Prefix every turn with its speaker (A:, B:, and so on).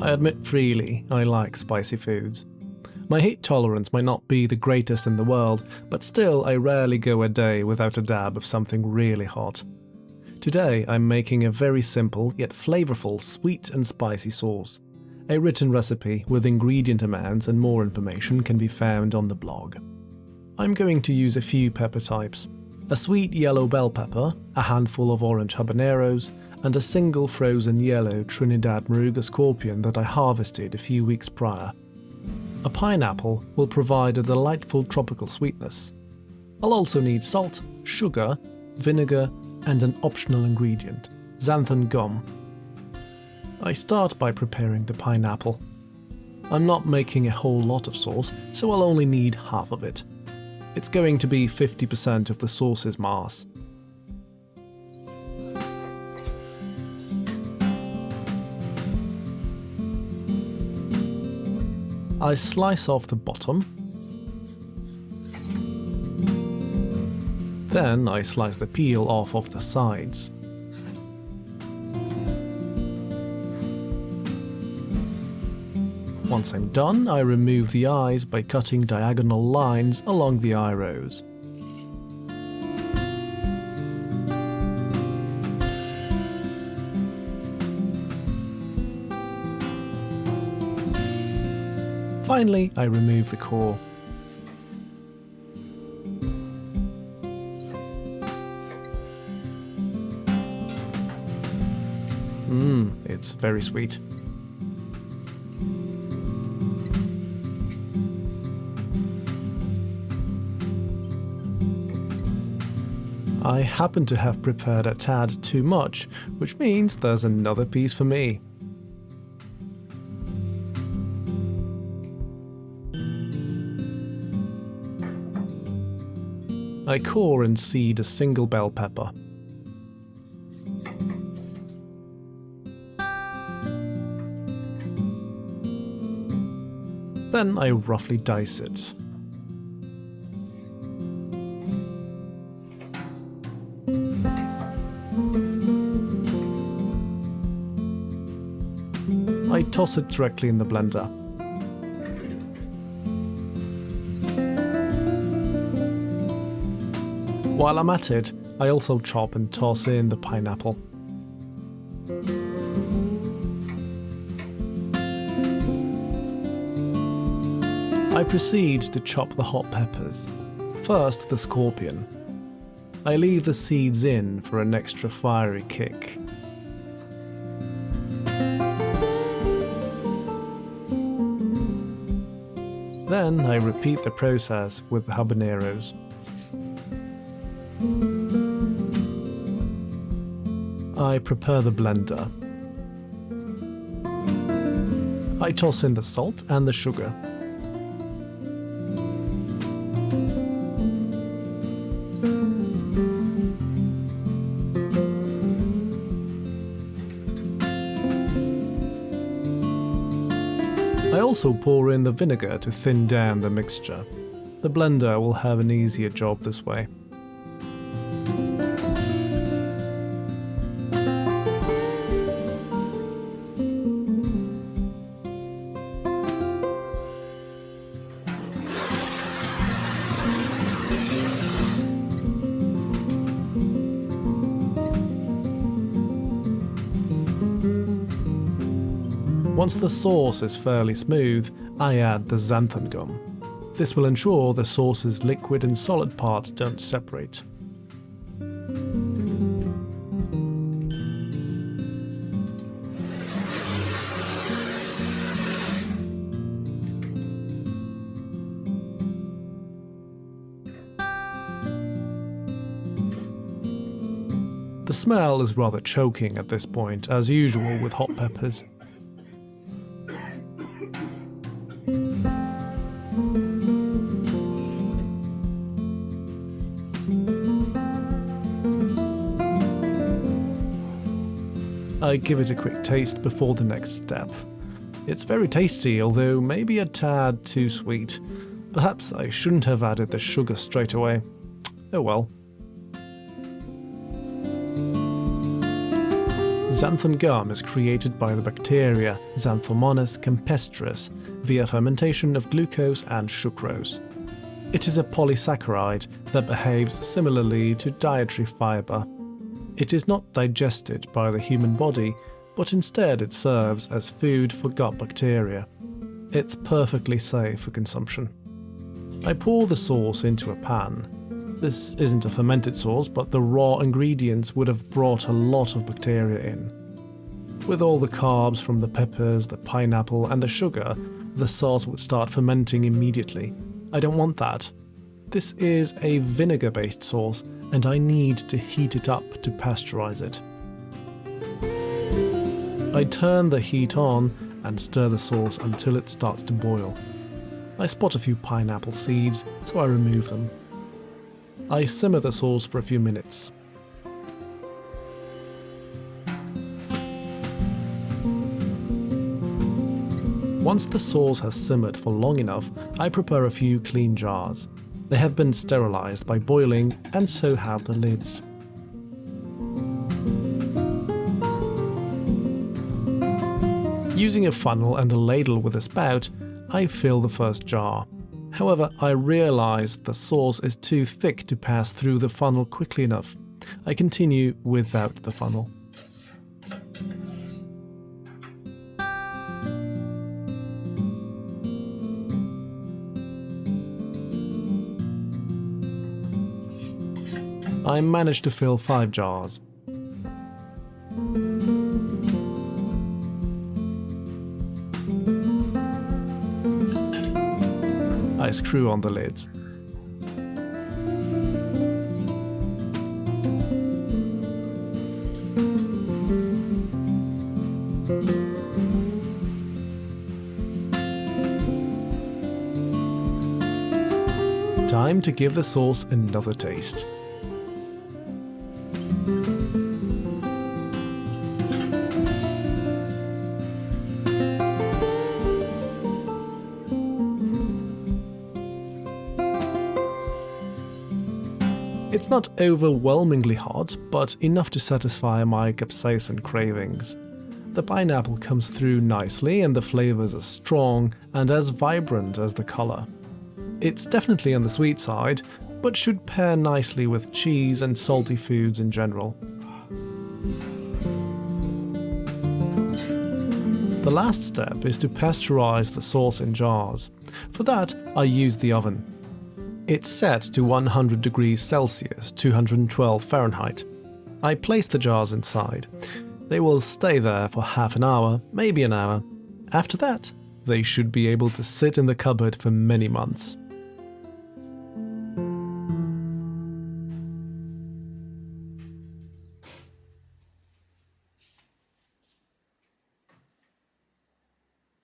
A: I admit freely I like spicy foods. My heat tolerance might not be the greatest in the world, but still I rarely go a day without a dab of something really hot. Today I'm making a very simple yet flavorful sweet and spicy sauce. A written recipe with ingredient amounts and more information can be found on the blog. I'm going to use a few pepper types: a sweet yellow bell pepper, a handful of orange habaneros, and a single frozen yellow Trinidad Moruga scorpion that I harvested a few weeks prior. A pineapple will provide a delightful tropical sweetness. I'll also need salt, sugar, vinegar, and an optional ingredient, xanthan gum. I start by preparing the pineapple. I'm not making a whole lot of sauce, so I'll only need half of it. It's going to be 50% of the sauce's mass. I slice off the bottom. Then I slice the peel off of the sides. Once I'm done, I remove the eyes by cutting diagonal lines along the eye rows. Finally, I remove the core. It's very sweet. I happen to have prepared a tad too much, which means there's another piece for me. I core and seed a single bell pepper. Then I roughly dice it. I toss it directly in the blender. While I'm at it, I also chop and toss in the pineapple. I proceed to chop the hot peppers. First, the scorpion. I leave the seeds in for an extra fiery kick. Then I repeat the process with the habaneros. I prepare the blender. I toss in the salt and the sugar. I also pour in the vinegar to thin down the mixture. The blender will have an easier job this way. Once the sauce is fairly smooth, I add the xanthan gum. This will ensure the sauce's liquid and solid parts don't separate. The smell is rather choking at this point, as usual with hot peppers. I give it a quick taste before the next step. It's very tasty, although maybe a tad too sweet. Perhaps I shouldn't have added the sugar straight away. Oh well. Xanthan gum is created by the bacteria Xanthomonas campestris via fermentation of glucose and sucrose. It is a polysaccharide that behaves similarly to dietary fiber. It is not digested by the human body, but instead it serves as food for gut bacteria. It's perfectly safe for consumption. I pour the sauce into a pan. This isn't a fermented sauce, but the raw ingredients would have brought a lot of bacteria in. With all the carbs from the peppers, the pineapple and the sugar, the sauce would start fermenting immediately. I don't want that. This is a vinegar-based sauce, and I need to heat it up to pasteurize it. I turn the heat on and stir the sauce until it starts to boil. I spot a few pineapple seeds, so I remove them. I simmer the sauce for a few minutes. Once the sauce has simmered for long enough, I prepare a few clean jars. They have been sterilized by boiling, and so have the lids. Using a funnel and a ladle with a spout, I fill the first jar. However, I realize the sauce is too thick to pass through the funnel quickly enough. I continue without the funnel. I managed to fill 5 jars. I screw on the lids. Time to give the sauce another taste. It's not overwhelmingly hot, but enough to satisfy my capsaicin cravings. The pineapple comes through nicely and the flavors are strong and as vibrant as the color. It's definitely on the sweet side, but should pair nicely with cheese and salty foods in general. The last step is to pasteurize the sauce in jars. For that, I use the oven. It's set to 100 degrees Celsius, 212 Fahrenheit. I place the jars inside. They will stay there for half an hour, maybe an hour. After that, they should be able to sit in the cupboard for many months.